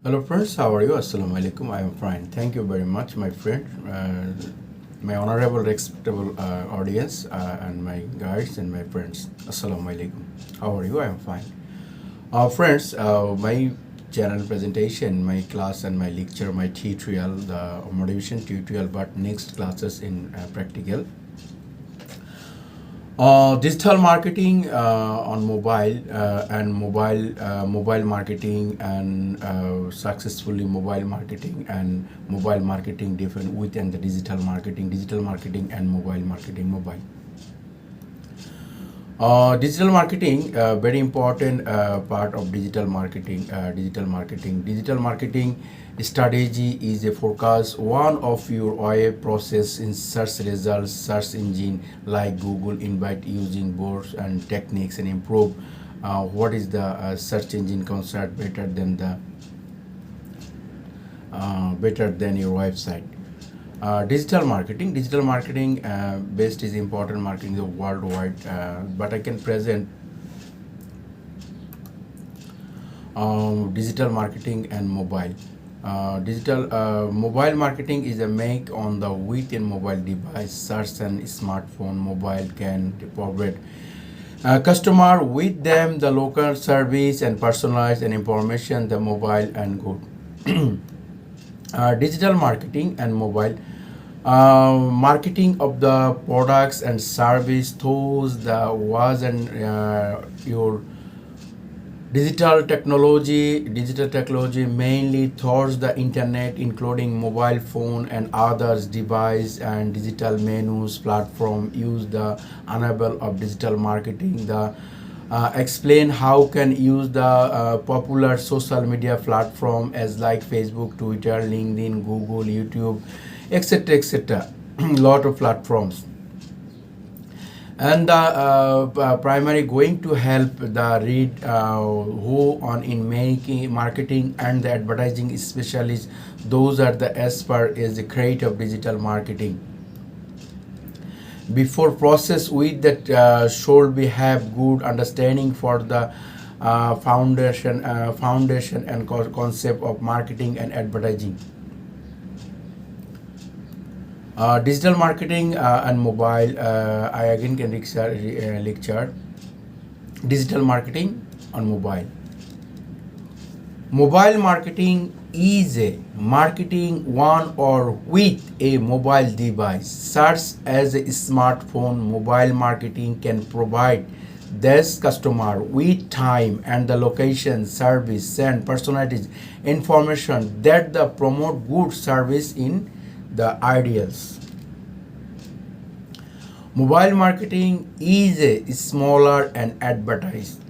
Hello friends, how are you? Assalamu alaikum. I am fine. Thank you very much, my friend, my honorable, respectable audience, and my guides and my friends. Assalamu alaikum. How are you? I am fine. Friends, my channel presentation, my class and my lecture, my tutorial, the motivation tutorial, but next classes in practical. Digital marketing on mobile and mobile marketing and successfully mobile marketing and mobile marketing different within the digital marketing and mobile. Digital marketing, very important part of digital marketing. Digital marketing strategy is a forecast one of your web process in search results, search engine like Google invite using boards and techniques and improve what is the search engine concept better than your website. Digital marketing based is important marketing the worldwide, but I can present digital marketing and mobile. Digital mobile marketing is a make on the within mobile device, search and smartphone. Mobile can provide customer with them the local service and personalized and information the mobile and good. Digital marketing and mobile marketing of the products and service those the was and your digital technology mainly towards the internet including mobile phone and others device and digital menus platform use the enable of digital marketing the explain how can use the popular social media platform as like Facebook, Twitter, LinkedIn, Google, YouTube, etc. Lot of platforms and the primary going to help the read who on in making marketing and the advertising specialists. Those are the expert is the creative digital marketing before process with that should we have good understanding for the foundation and concept of marketing and advertising. Digital marketing and mobile, I again can lecture digital marketing on mobile. Mobile marketing is a marketing one or with a mobile device such as a smartphone. Mobile marketing can provide this customer with time and the location, service and personalities information that the promote good service in the ideals. Mobile marketing is a smaller and advertised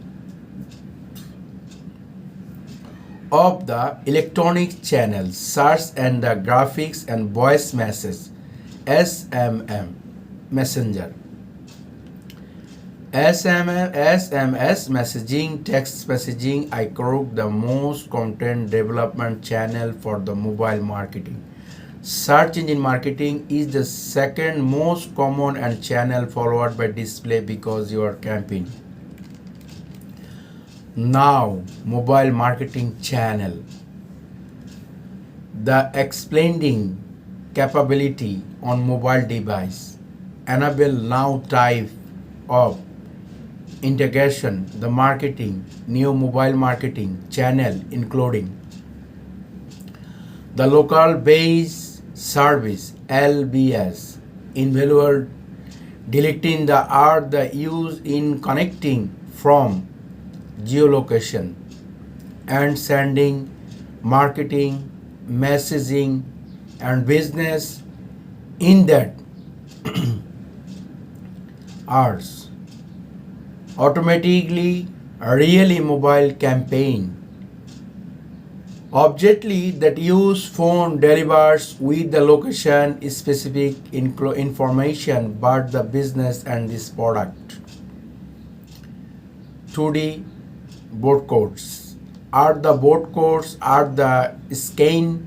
of the electronic channels, search and the graphics and voice message, SMM messenger, SMS messaging, text messaging. I crook the most content development channel for the mobile marketing. Search engine marketing is the second most common and channel followed by display because you are campaign. Now, mobile marketing channel. The explaining capability on mobile device enable now type of integration the marketing new mobile marketing channel including the local base service LBS invaluable deleting the art the use in connecting from geolocation and sending marketing messaging and business in that hours automatically really mobile campaign objectively that use phone delivers with the location specific information about the business and this product. 2D board codes are the scan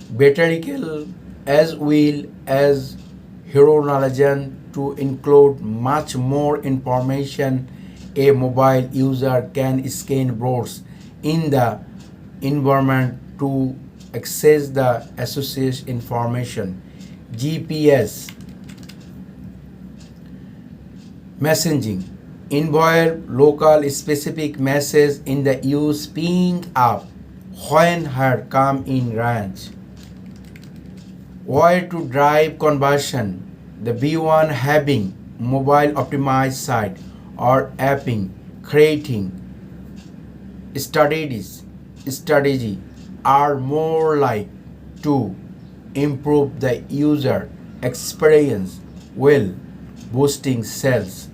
vertical as well as horizontal to include much more information. A mobile user can scan boards in the environment to access the associated information. GPS messaging involve local specific message in the use ping up when her come in range. Why to drive conversion? The B1 having mobile optimized site or apping, creating strategy are more like to improve the user experience while boosting sales.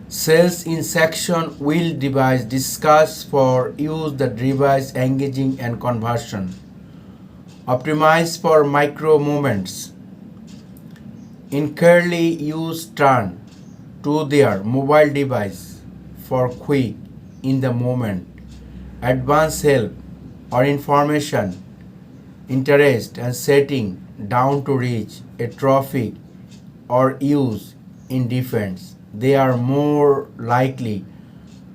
Sales in section will device discuss for use the device engaging and conversion. Optimize for micro moments. In currently use turn to their mobile device for quick in the moment. Advanced help or information, interest and setting down to reach a traffic or use in defense. They are more likely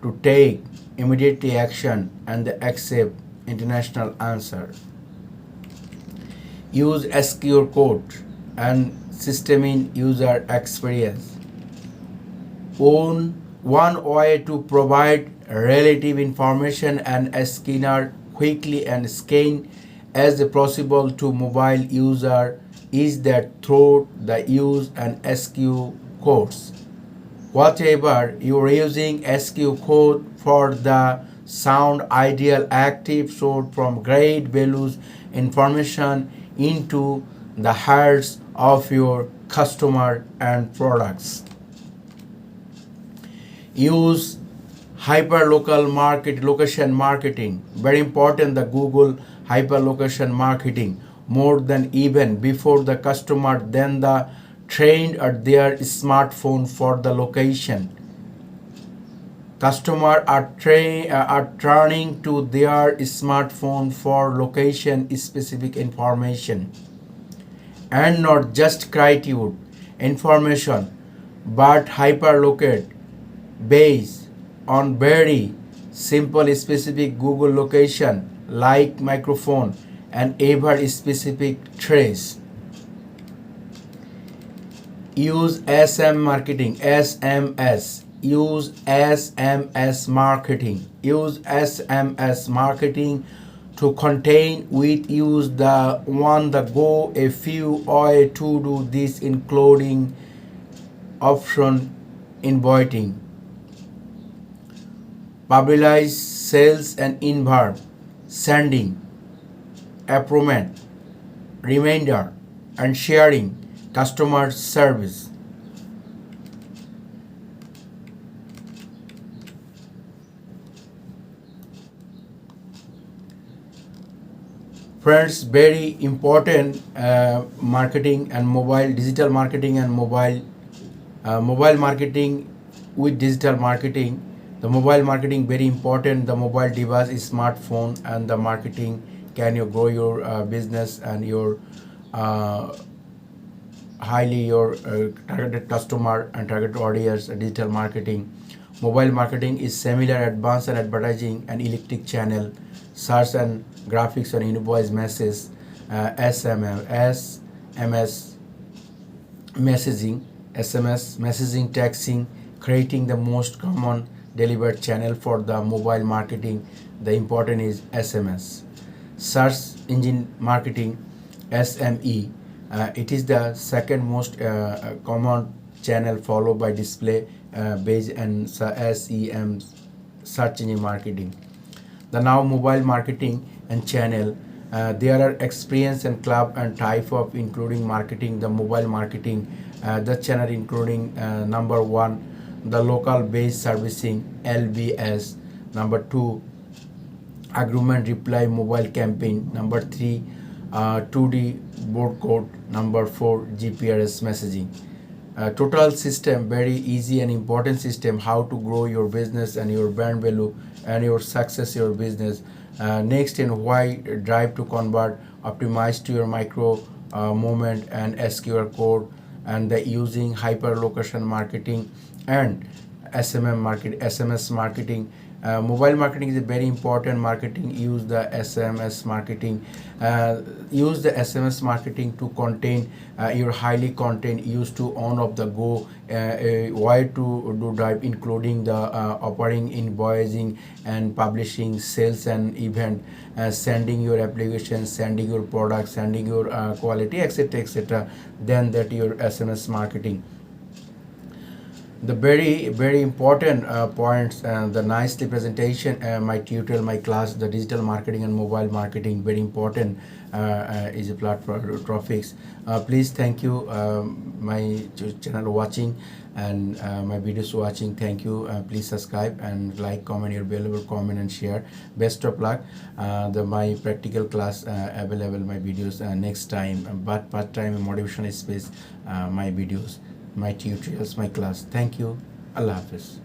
to take immediate action and accept international answer. Use SQL code and system in user experience. One way to provide relative information and a scanner quickly and scan as possible to mobile user is that through the use and SQ codes. Whatever you are using SQ code for the sound ideal active source from great values information into the hearts of your customer and products. Use hyperlocal market location marketing. Very important, the Google hyperlocation marketing more than even before the customer then the trained at their smartphone for the location. Customer are turning to their smartphone for location specific information and not just criteria information but hyperlocate based on very simple specific Google location like microphone and ever specific trace. Use SM marketing, SMS. Use SMS marketing. Use SMS marketing to contain with use the one the go a few way to do this including option inviting. Publicize sales and invite, sending, appointment, reminder and sharing customer service. Friends, very important marketing and mobile digital marketing and mobile marketing with digital marketing. The mobile marketing very important. The mobile device is smartphone and the marketing can you grow your business and your highly your targeted customer and target audience. Digital marketing. Mobile marketing is similar advanced and advertising and electric channel, search and graphics and invoice message, SMS messaging, SMS messaging, texting, creating the most common delivered channel for the mobile marketing. The important is SMS. Search engine marketing, SME. It is the second most common channel followed by display based and SEM, search engine marketing. The now mobile marketing and channel, there are experience and club and type of including marketing. The mobile marketing, the channel including number one, the local based servicing LBS, number two, agreement reply mobile campaign, number three, 2D board code, number four, GPRS messaging. Total system, very easy and important system how to grow your business and your brand value and your success your business. Next in why drive to convert, optimize to your micro moment and SQL code and the using hyper location marketing and SMS marketing Mobile marketing is a very important marketing. Use the SMS marketing. Use the SMS marketing to contain your highly content used to on of the go wide to do drive, including the offering, invoicing, and publishing, sales and event, sending your application, sending your product, sending your quality, etc., etc. Then that your SMS marketing. The very important points, the nicely presentation, my tutorial, my class, the digital marketing and mobile marketing, very important, is a platform topics. Please thank you, my channel watching and my videos watching. Thank you. Please subscribe and like, comment your valuable comment and share. Best of luck. The my practical class available my videos next time, but part time motivational space, my videos, my tutorials, my class. Thank you. Allah Hafiz.